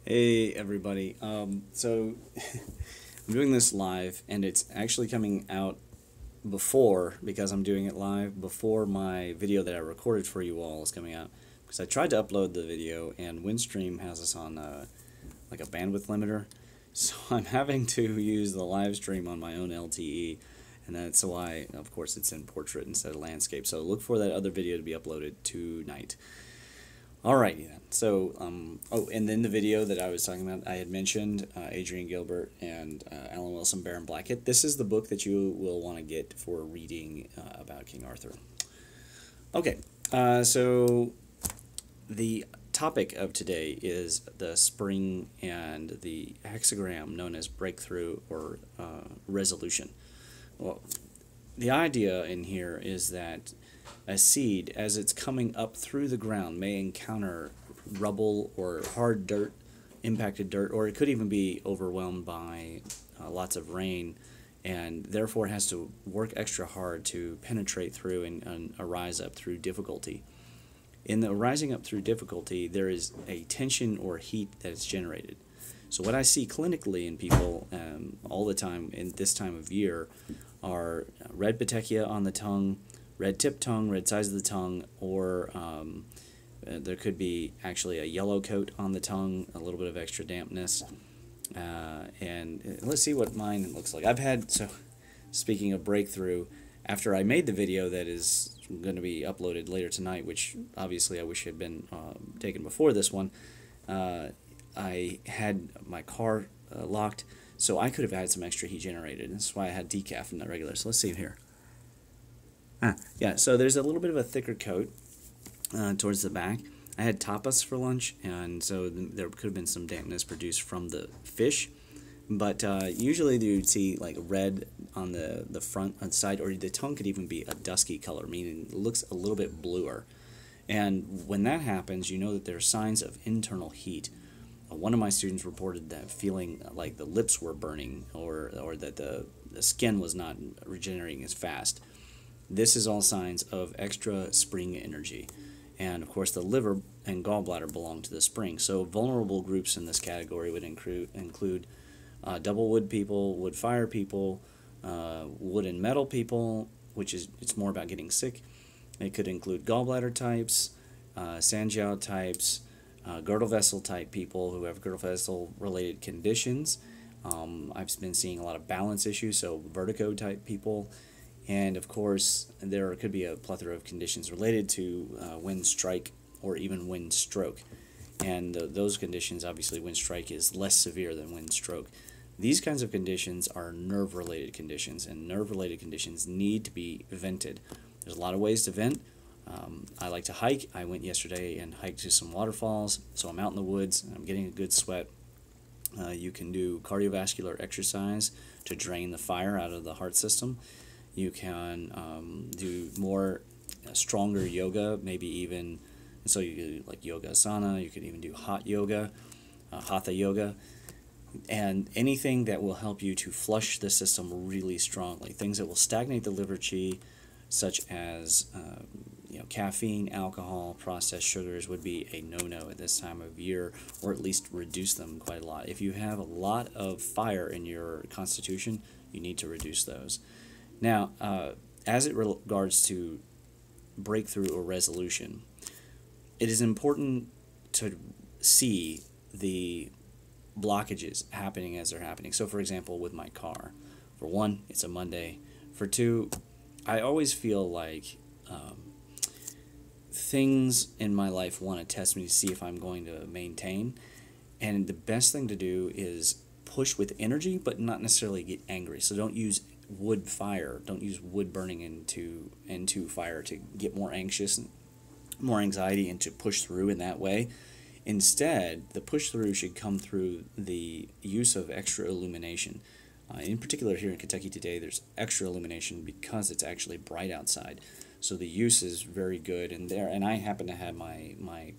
Hey everybody. So I'm doing this live, and it's actually coming out before, because I'm doing it live before my video that I recorded for you all is coming out. Because I tried to upload the video, and Windstream has us on like a bandwidth limiter, so I'm having to use the live stream on my own LTE, and that's why, of course, it's in portrait instead of landscape. So look for that other video to be uploaded tonight. Alrighty then. So, oh, and then the video that I was talking about, I had mentioned Adrian Gilbert and Alan Wilson, Baron Blackett. This is the book that you will want to get for reading about King Arthur. Okay, so the topic of today is the spring and the hexagram known as breakthrough or resolution. Well, the idea in here is that a seed, as it's coming up through the ground, may encounter rubble or hard dirt, impacted dirt, or it could even be overwhelmed by lots of rain, and therefore has to work extra hard to penetrate through and arise up through difficulty. In the rising up through difficulty, there is a tension or heat that is generated. So what I see clinically in people all the time in this time of year are red petechia on the tongue, red tip tongue, red sides of the tongue, or there could be actually a yellow coat on the tongue, a little bit of extra dampness. And let's see what mine looks like. I've had, so speaking of breakthrough, after I made the video that is going to be uploaded later tonight, which obviously I wish had been taken before this one, I had my car locked, so I could have had some extra heat generated. That's why I had decaf and not regular. So let's see here. Yeah, so there's a little bit of a thicker coat towards the back. I had tapas for lunch, and so there could have been some dampness produced from the fish. But usually you see like red on the front on the side, or the tongue could even be a dusky color, meaning it looks a little bit bluer. And when that happens, you know that there are signs of internal heat. One of my students reported that feeling like the lips were burning, or that the skin was not regenerating as fast. This is all signs of extra spring energy. And of course the liver and gallbladder belong to the spring. So vulnerable groups in this category would include double wood people, wood fire people, wood and metal people, which is it's more about getting sick. It could include gallbladder types, Sanjiao types, girdle vessel type people who have girdle vessel related conditions. I've been seeing a lot of balance issues, so vertigo type people. And of course, there could be a plethora of conditions related to wind strike or even wind stroke. And those conditions, obviously, wind strike is less severe than wind stroke. These kinds of conditions are nerve-related conditions, and nerve-related conditions need to be vented. There's a lot of ways to vent. I like to hike. I went yesterday and hiked to some waterfalls, so I'm out in the woods and I'm getting a good sweat. You can do cardiovascular exercise to drain the fire out of the heart system. You can do more stronger yoga, maybe even, so you do like yoga asana, you could even do hot yoga, hatha yoga, and anything that will help you to flush the system really strongly. Things that will stagnate the liver qi, such as caffeine, alcohol, processed sugars would be a no-no at this time of year, or at least reduce them quite a lot. If you have a lot of fire in your constitution, you need to reduce those. Now, as it regards to breakthrough or resolution, it is important to see the blockages happening as they're happening. So, for example, with my car, for one, it's a Monday. For two, I always feel like things in my life want to test me to see if I'm going to maintain. And the best thing to do is push with energy, but not necessarily get angry. So don't use wood fire. Don't use wood burning into fire to get more anxious, more anxiety, and to push through in that way. Instead, the push through should come through the use of extra illumination. In particular, here in Kentucky today, there's extra illumination because it's actually bright outside. So the use is very good, and I happen to have my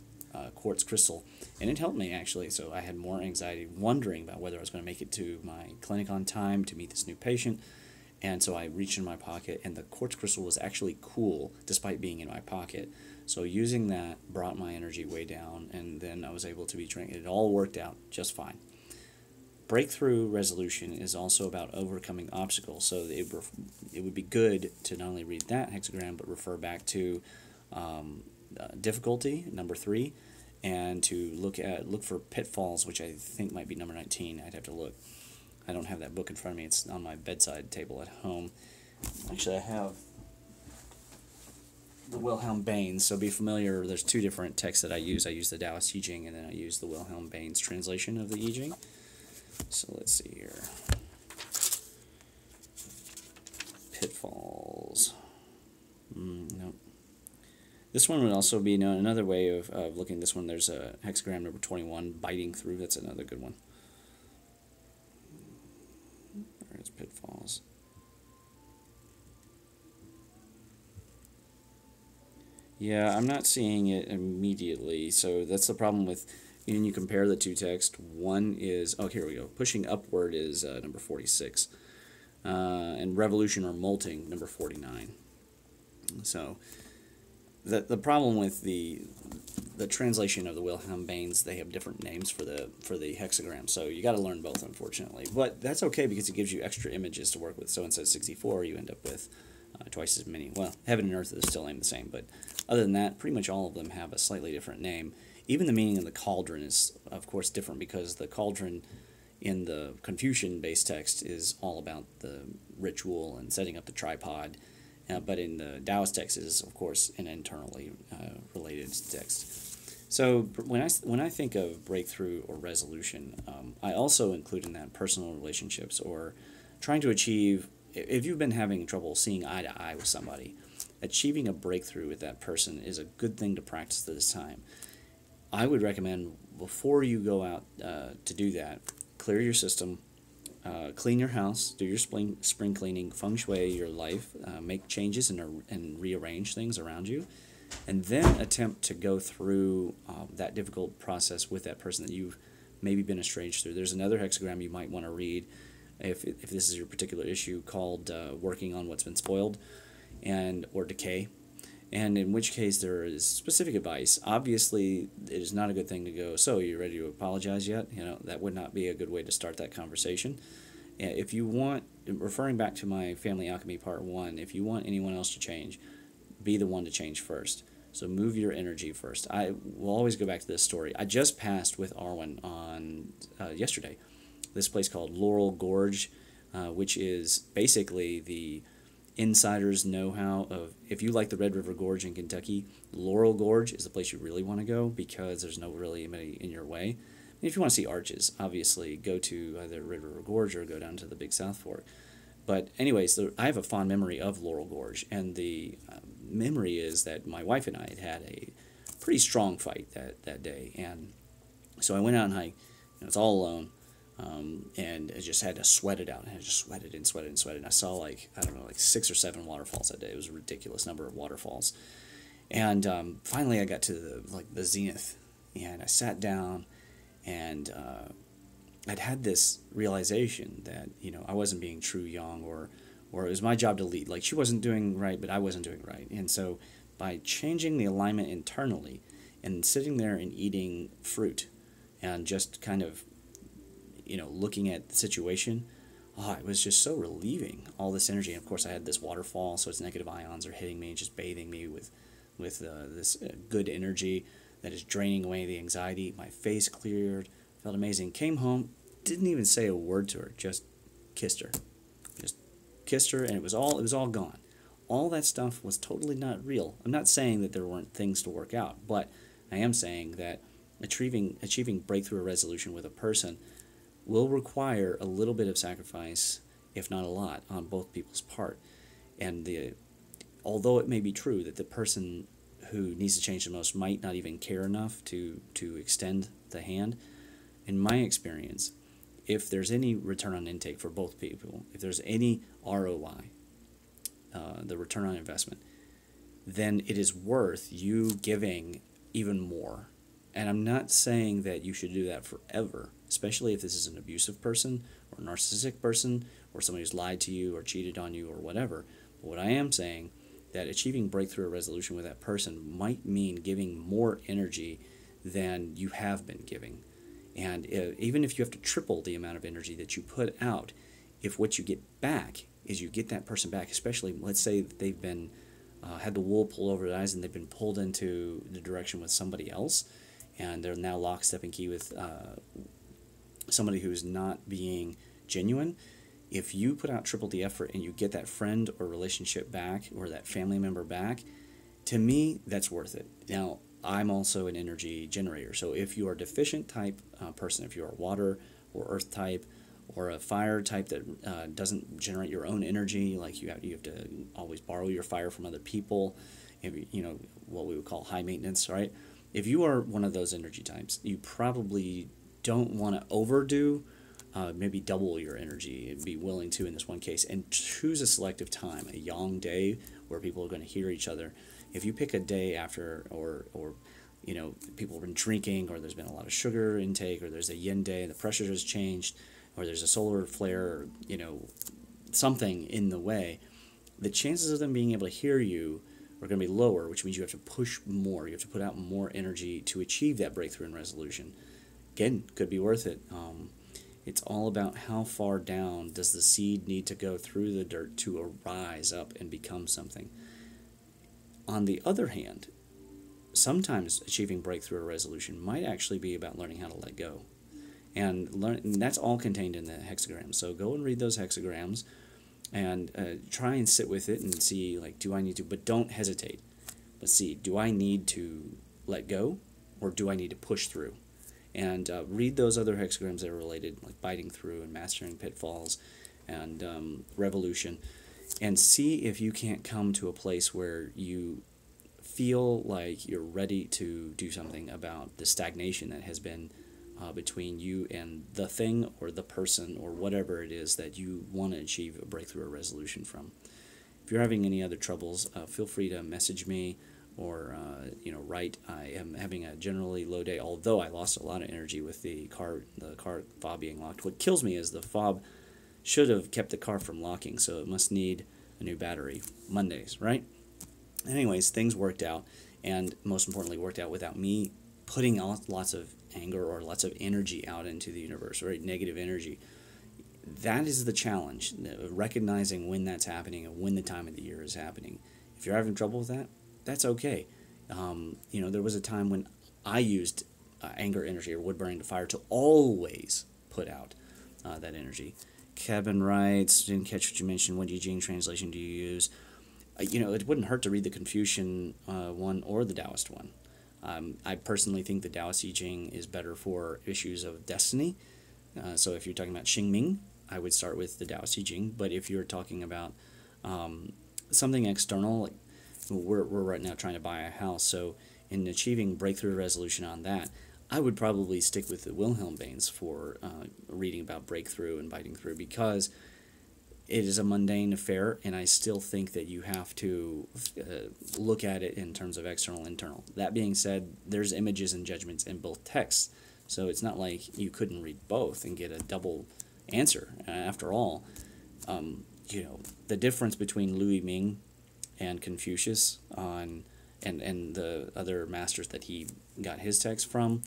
quartz crystal, and it helped me actually. So I had more anxiety, wondering about whether I was going to make it to my clinic on time to meet this new patient. And so I reached in my pocket, and the quartz crystal was actually cool despite being in my pocket. So using that brought my energy way down, and then I was able to be trained. It all worked out just fine. Breakthrough resolution is also about overcoming obstacles. So it would be good to not only read that hexagram, but refer back to difficulty, number 3, and to look for pitfalls, which I think might be number 19. I'd have to look. I don't have that book in front of me. It's on my bedside table at home. Actually, I have the Wilhelm Baines. So be familiar, there's 2 different texts that I use. I use the Taoist I Ching, and then I use the Wilhelm Baines translation of the I Ching. So let's see here. Pitfalls. Nope. This one would also be another way of looking at this one. There's a hexagram number 21, biting through. That's another good one. There's pitfalls. Yeah, I'm not seeing it immediately, so that's the problem with, when you compare the 2 texts. One is, oh, here we go. Pushing upward is number 46, and revolution or molting, number 49. So the problem with the translation of the Wilhelm Baines, they have different names for the hexagram, so you got to learn both, unfortunately. But that's okay because it gives you extra images to work with. So instead of 64, you end up with twice as many. Well, heaven and earth is still named the same, but other than that, pretty much all of them have a slightly different name. Even the meaning of the cauldron is, of course, different, because the cauldron in the Confucian-based text is all about the ritual and setting up the tripod, but in the Taoist text is, of course, an internally related text. So when I think of breakthrough or resolution, I also include in that personal relationships, or trying to achieve. If you've been having trouble seeing eye to eye with somebody, achieving a breakthrough with that person is a good thing to practice at this time. I would recommend, before you go out to do that, clear your system, clean your house, do your spring cleaning, feng shui your life, make changes and rearrange things around you, and then attempt to go through that difficult process with that person that you've maybe been estranged through. There's another hexagram you might want to read if this is your particular issue, called working on what's been spoiled or decay, and in which case there is specific advice. Obviously, it is not a good thing to go, so you ready to apologize yet? That would not be a good way to start that conversation. If you want, referring back to my Family Alchemy Part 1, if you want anyone else to change, be the one to change first. So move your energy first. I will always go back to this story. I just passed with Arwen on yesterday. This place called Laurel Gorge, which is basically the insider's know-how of, if you like the Red River Gorge in Kentucky, Laurel Gorge is the place you really want to go, because there's no really anybody in your way. And if you want to see arches, obviously go to either Red River Gorge or go down to the Big South Fork. But anyways, I have a fond memory of Laurel Gorge, and the memory is that my wife and I had a pretty strong fight that day, and so I went out and hiked, and it's all alone. And I just had to sweat it out, and I just sweated and sweated and sweated. And I saw like 6 or 7 waterfalls that day. It was a ridiculous number of waterfalls. And finally I got to the zenith, and I sat down, and I'd had this realization that I wasn't being true yang, or it was my job to lead. Like, she wasn't doing right, but I wasn't doing right. And so by changing the alignment internally and sitting there and eating fruit and just kind of looking at the situation, it was just so relieving, all this energy. And of course I had this waterfall, so its negative ions are hitting me, just bathing me with this good energy that is draining away the anxiety. My face cleared, felt amazing. Came home, didn't even say a word to her, just kissed her. Just kissed her, and it was all gone. All that stuff was totally not real. I'm not saying that there weren't things to work out, but I am saying that achieving breakthrough or resolution with a person will require a little bit of sacrifice, if not a lot, on both people's part. And although it may be true that the person who needs to change the most might not even care enough to extend the hand, in my experience, if there's any return on intake for both people, if there's any ROI, the return on investment, then it is worth you giving even more. And I'm not saying that you should do that forever, especially if this is an abusive person or a narcissistic person or somebody who's lied to you or cheated on you or whatever. But what I am saying that achieving breakthrough or resolution with that person might mean giving more energy than you have been giving. And even if you have to triple the amount of energy that you put out, if what you get back is you get that person back, especially let's say they've been had the wool pulled over their eyes and they've been pulled into the direction with somebody else, and they're now lockstep and key with somebody who's not being genuine. If you put out triple the effort and you get that friend or relationship back or that family member back, to me, that's worth it. Now, I'm also an energy generator. So if you are a deficient type person, if you're a water or earth type or a fire type that doesn't generate your own energy, like you have to always borrow your fire from other people, what we would call high maintenance, right? If you are one of those energy types, you probably don't want to overdo. Maybe double your energy and be willing to in this one case, and choose a selective time, a yang day where people are going to hear each other. If you pick a day after or people have been drinking, or there's been a lot of sugar intake, or there's a yin day, the pressure has changed, or there's a solar flare, or something in the way, the chances of them being able to hear you are going to be lower, which means you have to push more. You have to put out more energy to achieve that breakthrough and resolution. Again, could be worth it. It's all about how far down does the seed need to go through the dirt to arise up and become something. On the other hand, sometimes achieving breakthrough or resolution might actually be about learning how to let go. And that's all contained in the hexagram. So go and read those hexagrams and try and sit with it and see, like, do I need to, but don't hesitate. But see, do I need to let go, or do I need to push through? And read those other hexagrams that are related, like biting through and mastering pitfalls and revolution, and see if you can't come to a place where you feel like you're ready to do something about the stagnation that has been between you and the thing or the person or whatever it is that you want to achieve a breakthrough or resolution from. If you're having any other troubles, feel free to message me or write. I am having a generally low day, although I lost a lot of energy with the car fob being locked. What kills me is the fob should have kept the car from locking, so it must need a new battery. Mondays, right? Anyways, things worked out, and most importantly, worked out without me putting lots of anger or lots of energy out into the universe, right? Negative energy. That is the challenge, recognizing when that's happening and when the time of the year is happening. If you're having trouble with that, that's okay. There was a time when I used anger energy or wood burning to fire to always put out that energy. Kevin writes, didn't catch what you mentioned. What Jing translation do you use? It wouldn't hurt to read the Confucian one or the Taoist one. I personally think the Taoist I Ching is better for issues of destiny. So if you're talking about Xingming, I would start with the Taoist I Ching. But if you're talking about something external, like we're right now trying to buy a house, so in achieving breakthrough resolution on that, I would probably stick with the Wilhelmines for reading about breakthrough and biting through, because it is a mundane affair, and I still think that you have to look at it in terms of external and internal. That being said, there's images and judgments in both texts, so it's not like you couldn't read both and get a double answer. After all, the difference between Louis Ming and Confucius and the other masters that he got his text from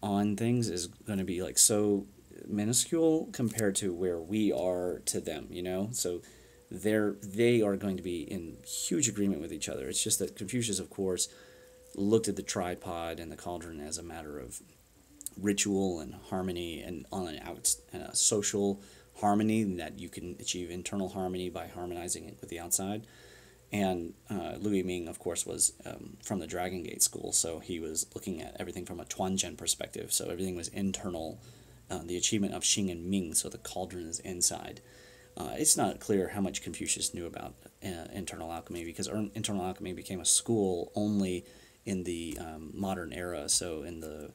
on things is going to be like so minuscule compared to where we are to them, so they are going to be in huge agreement with each other. It's just that Confucius, of course, looked at the tripod and the cauldron as a matter of ritual and harmony, and on a social harmony, that you can achieve internal harmony by harmonizing it with the outside. And Louis Ming, of course, was from the Dragon Gate school, so he was looking at everything from a Tuanzhen perspective. So everything was internal, the achievement of Xing and Ming, so the cauldron is inside. It's not clear how much Confucius knew about internal alchemy, because internal alchemy became a school only in the modern era, so in the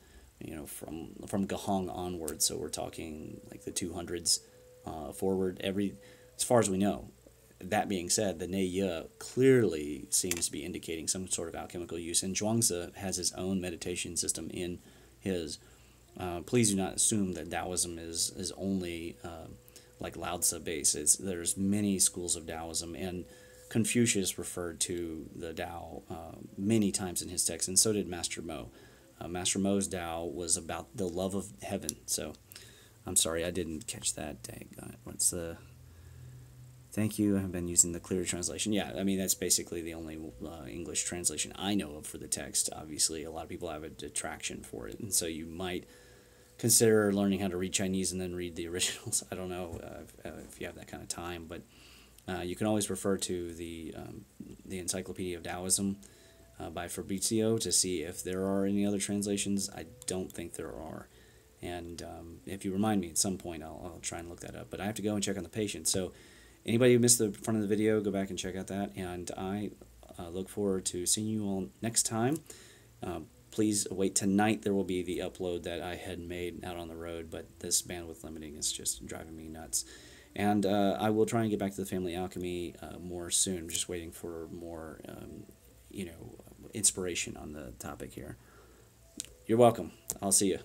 from Gahong onward, so we're talking like the 200s forward, as far as we know. That being said, the Neiye clearly seems to be indicating some sort of alchemical use, and Zhuangzi has his own meditation system in his. Please do not assume that Taoism is only like Lao Tzu based. There's many schools of Taoism, and Confucius referred to the Tao many times in his text, and so did Master Mo. Master Mo's Tao was about the love of heaven. So, I'm sorry, I didn't catch that. Dang, what's the... Thank you, I have been using the clear translation. Yeah, I mean, that's basically the only English translation I know of for the text. Obviously, a lot of people have a detraction for it, and so you might consider learning how to read Chinese and then read the originals. I don't know if you have that kind of time, but you can always refer to the Encyclopedia of Taoism by Fabrizio to see if there are any other translations. I don't think there are. And if you remind me at some point, I'll try and look that up. But I have to go and check on the patient. So anybody who missed the front of the video, go back and check out that. And I look forward to seeing you all next time. Please wait tonight. There will be the upload that I had made out on the road, but this bandwidth limiting is just driving me nuts. And I will try and get back to the Family Alchemy more soon. I'm just waiting for more, inspiration on the topic here. You're welcome. I'll see you.